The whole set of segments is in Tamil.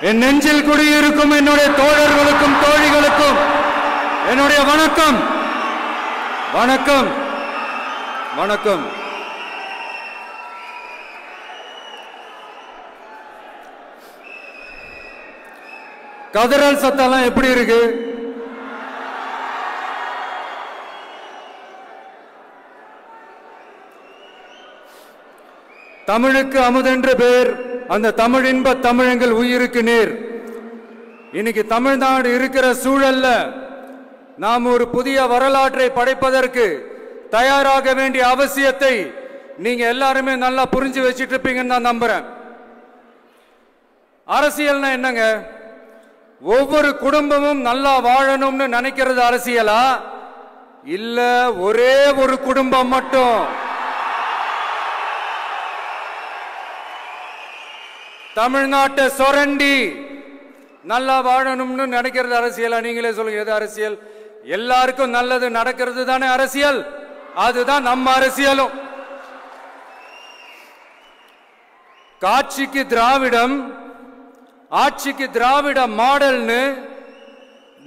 என் நெஞ்சில் குடியிருக்கும் என்னுடைய தோழர்களுக்கும் தோழிகளுக்கும் என்னுடைய வணக்கம். வணக்கம் வணக்கம். கதறல் சத்தம்லாம் எப்படி இருக்கு? தமிழுக்கு அமுதென்று பேர், அந்த தமிழ் இன்ப தமிழங்கள் உயிருக்கு நேர். இன்னைக்கு தமிழ்நாடு இருக்கிற சூழல்ல நாம் ஒரு புதிய வரலாற்றை படைப்பதற்கு தயாராக வேண்டிய அவசியத்தை நீங்க எல்லாருமே நல்லா புரிஞ்சு வச்சிட்டு இருப்பீங்கன்னு நான் நம்புறேன். அரசியல்னா என்னங்க? ஒவ்வொரு குடும்பமும் நல்லா வாழணும்னு நினைக்கிறது அரசியலா? இல்ல ஒரே ஒரு குடும்பம் மட்டும் தமிழ்நாட்டை சொரண்டி நல்லா வாழணும்னு நினைக்கிறது அரசியலா? நீங்களே சொல்லுங்க, எது அரசியல்? எல்லாருக்கும் நல்லது நடக்கிறது தானே அரசியல். அதுதான் நம்ம அரசியலும். காட்சிக்கு திராவிடம், ஆட்சிக்கு திராவிட மாடல்னு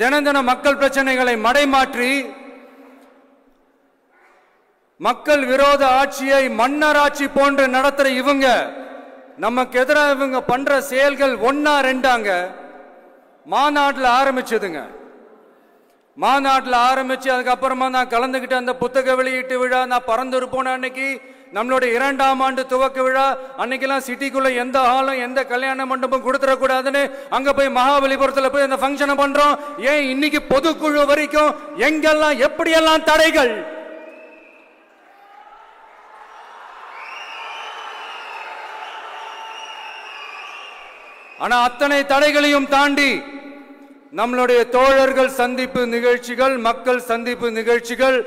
தினம் தினம் மக்கள் பிரச்சனைகளை மடைமாற்றி மக்கள் விரோத ஆட்சியை மன்னராட்சி போன்று நடத்துற இவங்க நமக்கு எதிராக இவங்க பண்ற செயல்கள் ஒன்னா ரெண்டாங்க. மாநாட்டில் ஆரம்பிச்சதுங்க. மாநாட்டில் ஆரம்பிச்சு அதுக்கப்புறமா நான் கலந்துகிட்ட அந்த புத்தக வெளியீட்டு விழா, நான் பறந்துரு போன அன்னைக்கு நம்மளுடைய 2ஆம் ஆண்டு துவக்க விழா அன்னைக்கெல்லாம் சிட்டிக்குள்ள எந்த ஹாலும் எந்த கல்யாண மண்டபம் கொடுத்துடக்கூடாதுன்னு அங்க போய் மகாபலிபுரத்தில் போய் அந்த ஃபங்க்ஷனை பண்றோம். ஏன் இன்னைக்கு பொதுக்குழு வரைக்கும் எங்கெல்லாம் எப்படியெல்லாம் தடைகள்? ஆனா அத்தனை தடைகளையும் தாண்டி நம்மளுடைய தோழர்கள் சந்திப்பு நிகழ்ச்சிகள், மக்கள் சந்திப்பு நிகழ்ச்சிகள்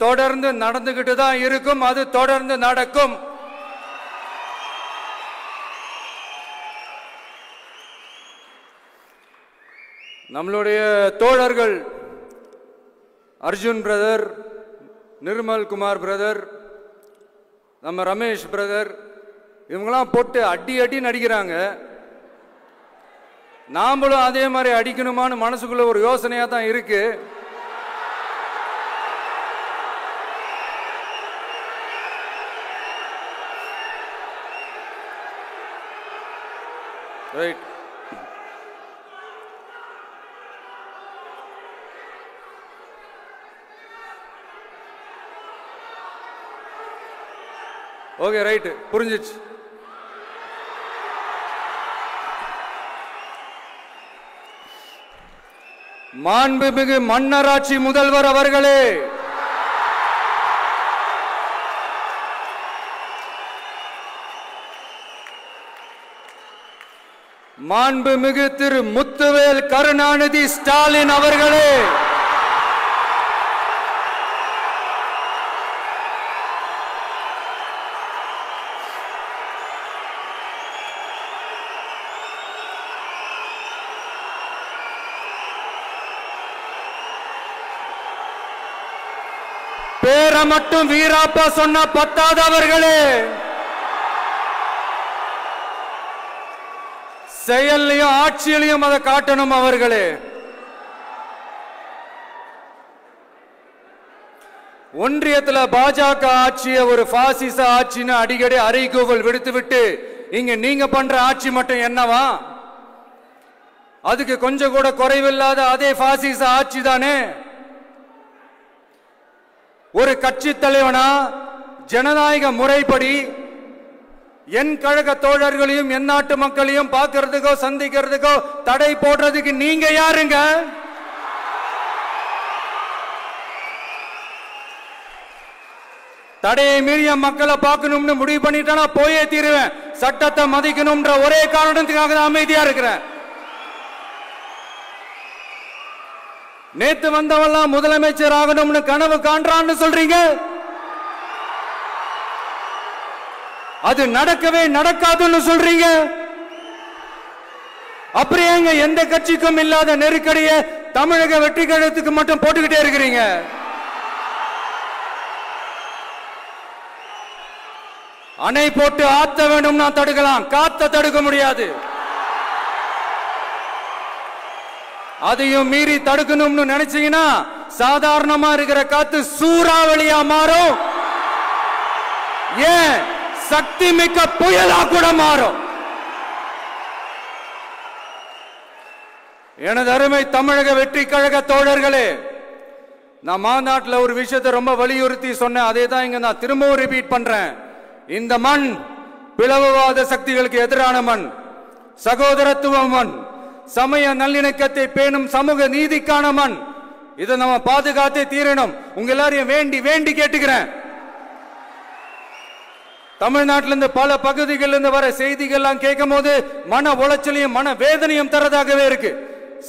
தொடர்ந்து நடந்துகிட்டு தான் இருக்கும். அது தொடர்ந்து நடக்கும். நம்மளுடைய தோழர்கள் அர்ஜுன் பிரதர், நிர்மல் குமார் பிரதர், நம்ம ரமேஷ் பிரதர், இவங்கெல்லாம் போட்டு அடி அடி நடிக்கிறாங்க. நாமளும் அதே மாதிரி அடிக்கணுமான்னு மனசுக்குள்ள ஒரு யோசனையா தான் இருக்கு. ரைட். ஓகே, ரைட், புரிஞ்சிச்சு. மாண்புமிகு மன்னராட்சி முதல்வர் அவர்களே, மாண்புமிகு திரு முத்துவேல் கருணாநிதி ஸ்டாலின் அவர்களே, பேரை மட்டும் வீராப்பா சொன்ன பத்தாதவர்களே, செயல்லையும் ஆட்சியிலையும் அதை காட்டணும் அவர்களே. ஒன்றியத்தில் பாஜக ஆட்சியை ஒரு பாசிச ஆட்சின்னு அடிக்கடி அறைகூவல் விடுத்துவிட்டு இங்க நீங்க பண்ற ஆட்சி மட்டும் என்னவா? அதுக்கு கொஞ்சம் கூட குறைவில்லாத அதே பாசிச ஆட்சி தானே. ஒரு கட்சி தலைவனா ஜனநாயக முறைப்படி என் கழக தோழர்களையும் என் நாட்டு மக்களையும் பார்க்கறதுக்கோ சந்திக்கிறதுக்கோ தடை போடுறதுக்கு நீங்க யாருங்க? தடையை மீறிய மக்களை பார்க்கணும்னு முடிவு பண்ணிட்டா போயே தீருவேன். சட்டத்தை மதிக்கணும்ன்ற ஒரே காரணத்துக்காக தான் அமைதியா இருக்கிறேன். நேத்து வந்தவெல்லாம் முதலமைச்சர் ஆகணும்னு கனவு காண்றான்னு சொல்றீங்க. அது நடக்கவே நடக்காதுன்னு சொல்றீங்க. அப்படியே எந்த கட்சிக்கும் இல்லாத நெருக்கடியை தமிழக வெற்றி கழகத்துக்கு மட்டும் போட்டுக்கிட்டே இருக்கிறீங்க. அணை போட்டு ஆத்த வேண்டும்னா தடுக்கலாம், காத்த தடுக்க முடியாது. அதையும் மீறி தடுக்கணும்னு நினைச்சீங்கன்னா சாதாரணமா இருக்கிற காத்து சூறாவளியா மாறும். ஏன் சக்தி மிக்க புயலா கூட மாறும். எனது அருமை தமிழக வெற்றி கழக தோழர்களே, நான் மாநாட்டில் ஒரு விஷயத்தை ரொம்ப வலியுறுத்தி சொன்னேன். அதே தான் இங்க நான் திரும்பவும் ரிப்பீட் பண்றேன். இந்த மண் பிளவுவாத சக்திகளுக்கு எதிரான மண், சகோதரத்துவ மண், சமய நல்லிணக்கத்தை பேணும் சமூக நீதிக்கான மண். இதை நம்ம பாதுகாத்தே தீரணும். உங்க எல்லாரையும் வேண்டி வேண்டி கேட்டுக்கிறேன். தமிழ்நாட்டிலிருந்து பல பகுதிகளிலிருந்து வர செய்திகள்லாம் கேட்கும் போது மன உளைச்சலையும் மன வேதனையும் தரதாகவே இருக்கு.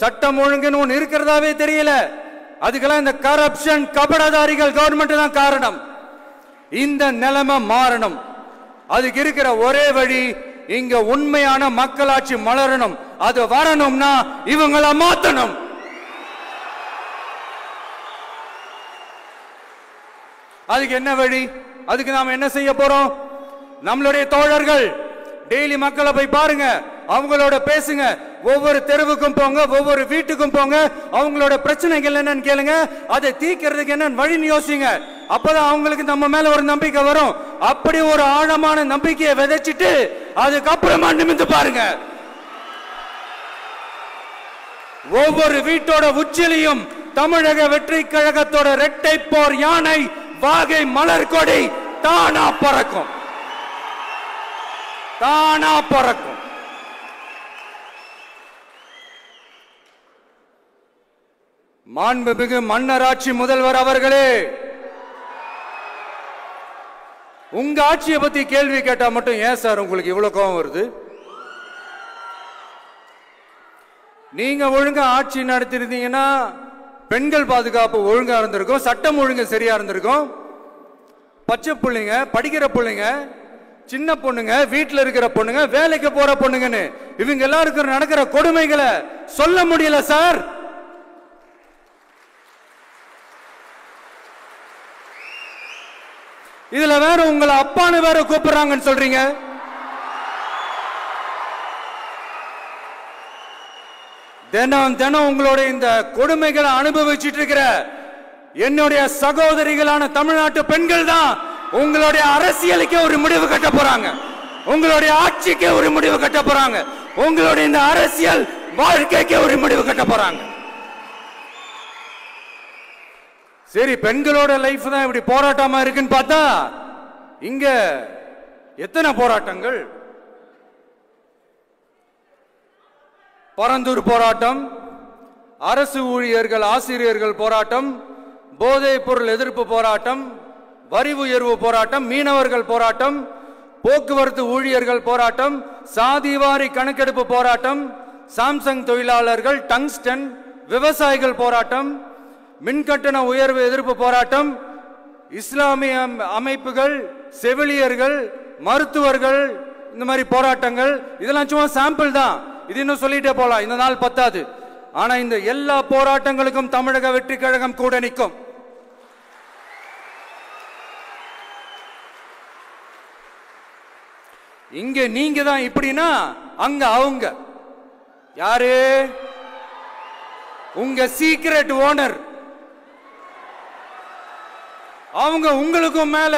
சட்டம் ஒழுங்குன்னு ஒன்று இருக்கிறதாவே தெரியல. அதுக்கெல்லாம் இந்த கரப்ஷன் கபடதாரிகள் கவர்மெண்ட் தான் காரணம். இந்த நிலைமை மாறணும். அதுக்கு இருக்கிற ஒரே வழி, இங்க உண்மையான மக்களாட்சி மலரணும். அது வரணும்னா இவங்களை மாத்தணும். அதுக்கு என்ன வழி? அதுக்கு நாம என்ன செய்ய போறோம்? நம்மளுடைய தோழர்கள் டெய்லி மக்களை போய் பாருங்க, அவங்களோட பேசுங்க, ஒவ்வொரு தெருவுக்கும் போங்க, ஒவ்வொரு வீட்டுக்கும் போங்க, அவங்களோட பிரச்சனைகள் என்னன்னு கேளுங்க, அதை தீர்க்கிறதுக்கு என்னன்னு வழி யோசிங்க. அப்பதான் அவங்களுக்கு நம்ம மேல ஒரு நம்பிக்கை வரும். அப்படி ஒரு ஆழமான நம்பிக்கையை விதைச்சிட்டு அதுக்கப்புறமா நிமிந்து பாருங்க. ஒவ்வொரு வீட்டோட உச்சிலையும் தமிழக வெற்றி கழகத்தோட இரட்டை போர் யானை வாகை மலர் கொடி தானா பறக்கும், தானா பறக்கும். மாண்புமிகு மன்னராட்சி முதல்வர் அவர்களே, உங்க ஆட்சியை பத்தி கேள்வி கேட்டா மட்டும் ஏன் சார் உங்களுக்கு இவ்வளவு கோபம் வருது? நீங்க ஒழுங்கா ஆட்சி நடத்திருந்தீங்கன்னா பெண்கள் பாதுகாப்பு ஒழுங்கா இருந்திருக்கும், சட்டம் ஒழுங்கு சரியா இருந்திருக்கும். பச்சை பிள்ளைங்க, படிக்கிற பிள்ளைங்க, சின்ன பொண்ணுங்க, வீட்டுல இருக்கிற பொண்ணுங்க, வேலைக்கு போற பொண்ணுங்கன்னு இவங்க எல்லாருக்கும் நடக்கிற கொடுமைகளை சொல்ல முடியல சார். இதுல வேற உங்களை அப்பான்னு வேற கூப்பிடுறாங்கன்னு சொல்றீங்க. தினம் தினம் உங்களுடைய இந்த கொடுமைகளை அனுபவிச்சுட்டு இருக்கிற என்னுடைய சகோதரிகளான தமிழ்நாட்டு பெண்கள் தான் உங்களுடைய அரசியலுக்கு ஒரு முடிவு கட்ட போறாங்க, உங்களுடைய ஆட்சிக்கு ஒரு முடிவு கட்ட போறாங்க, உங்களுடைய இந்த அரசியல் வாழ்க்கைக்கு ஒரு முடிவு கட்ட போறாங்க. சரி, பெண்களோட லைஃப் தான் இப்படி போராட்டமா இருக்குன்னு பார்த்தா இங்க எத்தனை போராட்டங்கள்? பரந்தூர் போராட்டம், அரசு ஊழியர்கள் ஆசிரியர்கள் போராட்டம், போதைப் பொருள் எதிர்ப்பு போராட்டம், வரி உயர்வு போராட்டம், மீனவர்கள் போராட்டம், போக்குவரத்து ஊழியர்கள் போராட்டம், சாதிவாரி கணக்கெடுப்பு போராட்டம், சாம்சங் தொழிலாளர்கள், டங்ஸ்டன், விவசாயிகள் போராட்டம், மின்கட்டண உயர்வு எதிர்ப்பு போராட்டம், இஸ்லாமிய அமைப்புகள், செவிலியர்கள், மருத்துவர்கள், இந்த மாதிரி போராட்டங்கள். இதெல்லாம் சும்மா சாம்பிள் தான். இது இன்னும் சொல்லிட்டே போலாம், இந்த நாள் பத்தாது. ஆனா இந்த எல்லா போராட்டங்களுக்கும் தமிழக வெற்றி கழகம் கூட நிற்கும். இங்க நீங்க தான் இப்படின்னா அங்க அவங்க யாரு? உங்க சீக்ரெட் ஓனர். அவங்க உங்களுக்கும் மேல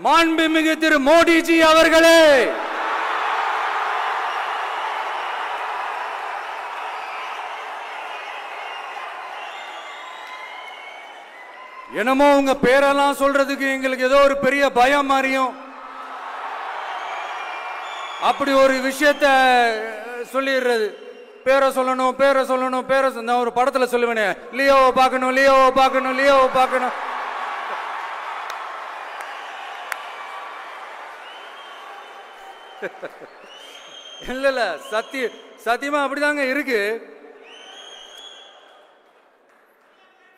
மாண்புமிகு திரு மோடிஜி அவர்களே, என்னமோ உங்க பேரெல்லாம் சொல்றதுக்கு எங்களுக்கு ஏதோ ஒரு பெரிய பயம் மாதிரியும் அப்படி ஒரு விஷயத்த சொல்லிடுறது. பேரை சொல்லணும், பேரை சொல்லணும், பேரை நான் ஒரு படத்துல சொல்லுவேனே, லியோவை பார்க்கணும், லியோவை பார்க்கணும், லியோவை பார்க்கணும். இல்ல இல்ல, சத்தியமா அப்படிதாங்க இருக்கு.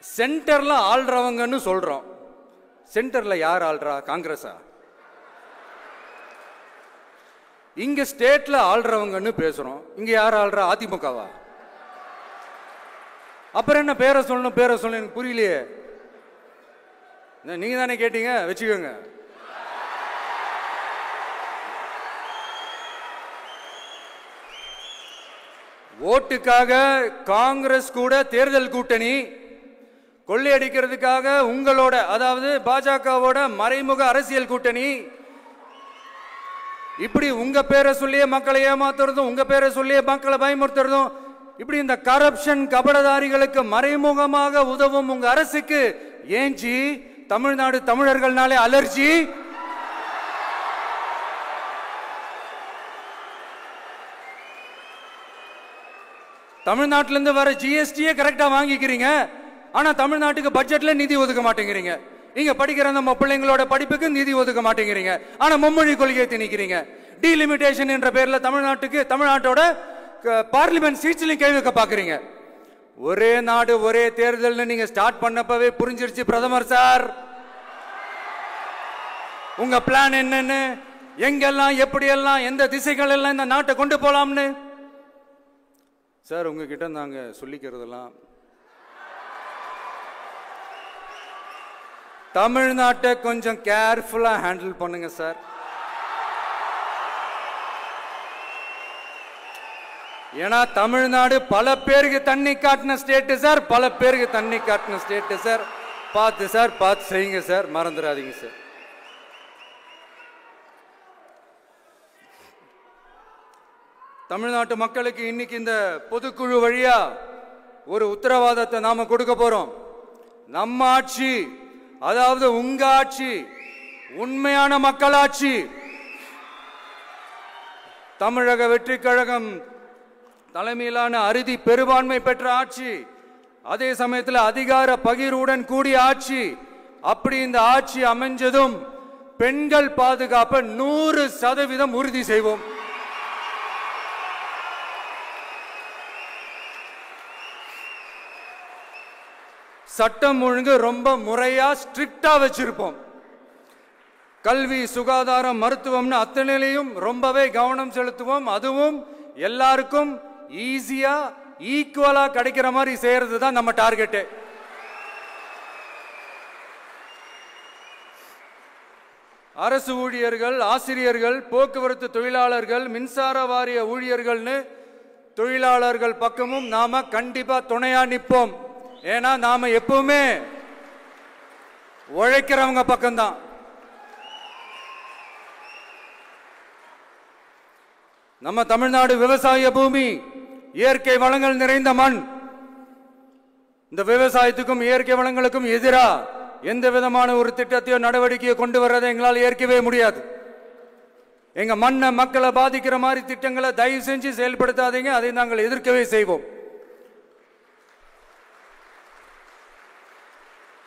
சென்டர்ல ஆள்றவங்கன்னு சொல்றோம். சென்டர்ல யார் ஆள்றா? காங்கிரஸா? இங்க ஸ்டேட்ல ஆள்றவங்கன்னு பேசுறோம். இங்க யார் ஆள்றா? அதிமுகவா? அப்புறம் என்ன பேரை சொல்லணும், பேரை சொல்லணும்? எனக்கு புரியலையே. நீங்க தானே கேட்டீங்க, வச்சுக்கோங்க. ஓட்டுக்காக காங்கிரஸ் கூட தேர்தல் கூட்டணி, கொள்ளையடிக்கிறதுக்காக உங்களோட அதாவது பாஜகவோட மறைமுக அரசியல் கூட்டணி, இப்படி உங்க பேரை சொல்லியே மக்களை ஏமாத்துறதும் உங்க பேரை சொல்லியே மக்களை பயமுறுத்துறதும், இப்படி இந்த கரப்ஷன் கபடதாரிகளுக்கு மறைமுகமாக உதவும் உங்க அரசுக்கு ஏஞ்சி தமிழ்நாடு தமிழர்கள்னாலே அலர்ஜி. தமிழ்நாட்டிலிருந்து வர ஜிஎஸ்டியே கரெக்டா வாங்கிக்கிறீங்க, ஆனா தமிழ்நாட்டுக்கு பட்ஜெட்ல நிதி ஒதுக்க மாட்டேங்கிறீங்க. இங்க படிக்கிற நம்ம பிள்ளைங்களோட படிப்புக்கு நிதி ஒதுக்க மாட்டேங்கிறீங்க, ஆனா மும்மொழி கொள்கையை திணிக்கிறீங்க. டீலிமிட்டேஷன் என்ற பேர்ல தமிழ்நாட்டோட பார்லிமெண்ட் சீட்ஸ்லயும் கை வைக்க பாக்குறீங்க. ஒரே நாடு ஒரே தேர்தல் நீங்க ஸ்டார்ட் பண்ணப்பவே புரிஞ்சிருச்சு பிரதமர் சார் உங்க பிளான் என்னன்னு, எங்கெல்லாம் எப்படியெல்லாம் எந்த திசைகள் எல்லாம் இந்த நாட்டை கொண்டு போலாம்னு. சார் உங்ககிட்ட நாங்க சொல்லிக்கிறதெல்லாம் தமிழ்நாட்டை கொஞ்சம் கேர்ஃபுல்லா ஹேண்டில் பண்ணுங்க சார். ஏன்னா தமிழ்நாடு பல பேருக்கு தண்ணி காட்டின ஸ்டேட் சார், பல பேருக்கு தண்ணி காட்டின ஸ்டேட் சார். பார்த்து செய்யுங்க சார், மறந்துடாதீங்க சார். தமிழ்நாட்டு மக்களுக்கு இன்னைக்கு இந்த பொதுக்குழு வழியா ஒரு உத்தரவாதத்தை நாம கொடுக்க போறோம். நம்ம ஆட்சி, அதாவது உங்க ஆட்சி, உண்மையான மக்களாட்சி, தமிழக வெற்றி கழகம் தலைமையிலான அறுதி பெரும்பான்மை பெற்ற ஆட்சி, அதே சமயத்தில் அதிகார பகிர்வுடன் கூடிய ஆட்சி. அப்படி இந்த ஆட்சி அமைஞ்சதும் பெண்கள் பாதுகாப்பை 100% உறுதி செய்வோம். சட்டம் ஒழுங்கு ரொம்ப முறையா ஸ்ட்ரிக்டா வச்சிருப்போம். கல்வி, சுகாதாரம், மருத்துவம்னு அத்தனையிலையும் ரொம்பவே கவனம் செலுத்துவோம். அதுவும் எல்லாருக்கும் ஈஸியா ஈக்குவலா கிடைக்கிற மாதிரி செய்யறது தான் நம்ம டார்கெட். அரசு ஊழியர்கள், ஆசிரியர்கள், போக்குவரத்து தொழிலாளர்கள், மின்சார வாரிய ஊழியர்கள்னு தொழிலாளர்கள் பக்கமும் நாம கண்டிப்பா துணையா நிற்போம். ஏன்னா நாம எப்பவுமே உழைக்கிறவங்க பக்கம்தான். நம்ம தமிழ்நாடு விவசாய பூமி, இயற்கை வளங்கள் நிறைந்த மண். இந்த விவசாயத்துக்கும் இயற்கை வளங்களுக்கும் எதிராக எந்த விதமான ஒரு திட்டத்தையோ நடவடிக்கையோ கொண்டு வர்றதை எங்களால் ஏற்கவே முடியாது. எங்க மண்ணை மக்களை பாதிக்கிற மாதிரி திட்டங்களை தயவு செஞ்சு செயல்படுத்தாதீங்க, அதை நாங்கள் எதிர்க்கவே செய்வோம்.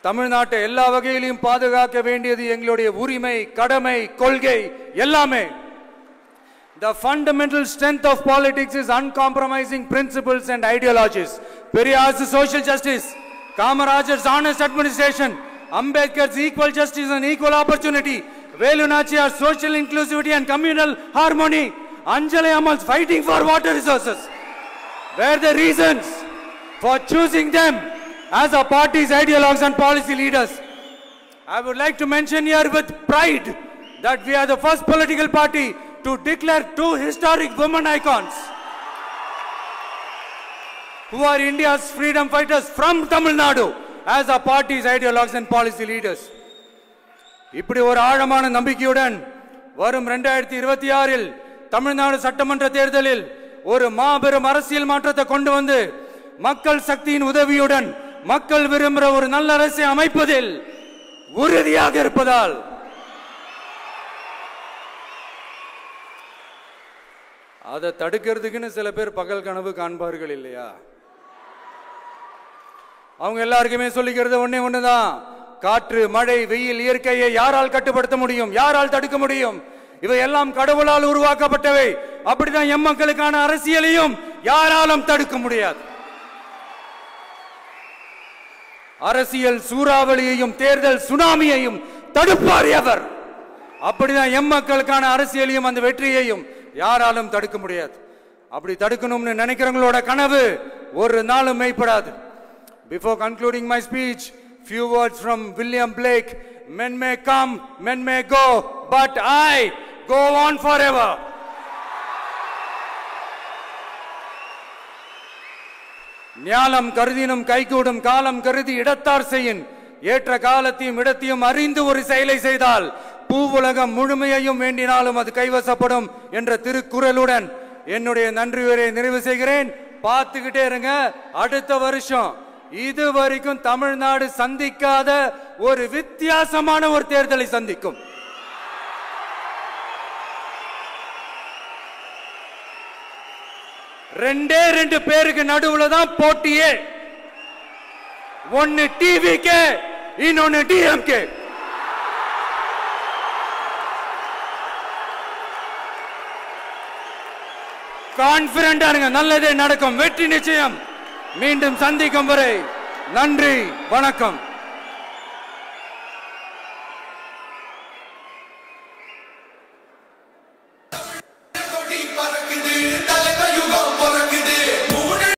தமிழ்நாட்டை எல்லா வகையிலும் பாதுகாக்க வேண்டியது எங்களுடைய உரிமை, கடமை, கொள்கை எல்லாமே. The fundamental strength of politics is uncompromising principles and ideologies. Periyar's social justice, Kamarajar's honest administration, Ambedkar's equal justice and equal opportunity, Velu Nachiyar's social inclusivity and communal harmony, Anjali Amal's fighting for water resources were the reasons for choosing them as our party's ideologues and policy leaders. I would like to mention here with pride that we are the first political party to declare two historic women icons who are India's freedom fighters from Tamil Nadu as our party's ideologues and policy leaders. இப்படி ஒரு ஆழமான நம்பிக்கையுடன் வரும் 2026 தமிழ்நாடு சட்டமன்ற தேர்தலில் ஒரு மாபெரும் அரசியல் மாற்றத்தை கொண்டு வந்து மக்கள் சக்தியின் உதவியுடன் மக்கள் விரும்புகிற ஒரு நல்ல அரசை அமைப்பதில் உறுதியாக இருப்பதால் அதை தடுக்கிறதுக்குன்னு சில பேர் பகல் கனவு காண்பார்கள் இல்லையா? அவங்க எல்லாருக்குமே சொல்லிக்கிறது ஒண்ணுதான், காற்று, மழை, வெயில், இயற்கையை யாரால் கட்டுப்படுத்த முடியும்? யாரால் தடுக்க முடியும்? இவை எல்லாம் கடவுளால் உருவாக்கப்பட்டவை. அப்படிதான் எம் மக்களுக்கான அரசியலையும் யாராலும் தடுக்க முடியாது. அரசியல் சூறாவளியையும் தேர்தல் சுனாமியையும் தடுப்பார் எவர். அப்படிதான் எம் மக்களுக்கான அரசியலையும் அந்த வெற்றியையும் யாராலும் தடுக்க முடியாது. அப்படி தடுக்கணும்னு நினைக்கிறவங்களோட கனவு ஒரு நாளும் மெய்ப்படாது. Before concluding my speech, few words from William Blake. Men may come, men may go, but I go on forever. ஞாலம் கருதினும் கைகூடும் காலம் கருதி இடத்தார் செய்யின் ஏற்ற காலத்தையும் இடத்தையும் அறிந்து ஒரு செயலை செய்தால் பூவுலகம் முழுமையையும் வேண்டினாலும் அது கைவசப்படும் என்ற திருக்குறளுடன் என்னுடைய நன்றி உரையை நிறைவு செய்கிறேன். பார்த்துக்கிட்டே இருங்க. அடுத்த வருஷம் இது வரைக்கும் தமிழ்நாடு சந்திக்காத ஒரு வித்தியாசமான ஒரு தேர்தலை சந்திக்கும். ரெண்டே ரெண்டு பேருக்கு நடுவுல தான் போட்டியே. ஒன்னு டிவிகே, இன்னொன்னு டிஎம்கே. கான்பிடண்டா இருங்க, நல்லதே நடக்கும், வெற்றி நிச்சயம். மீண்டும் சந்திக்கும் வரை நன்றி, வணக்கம்.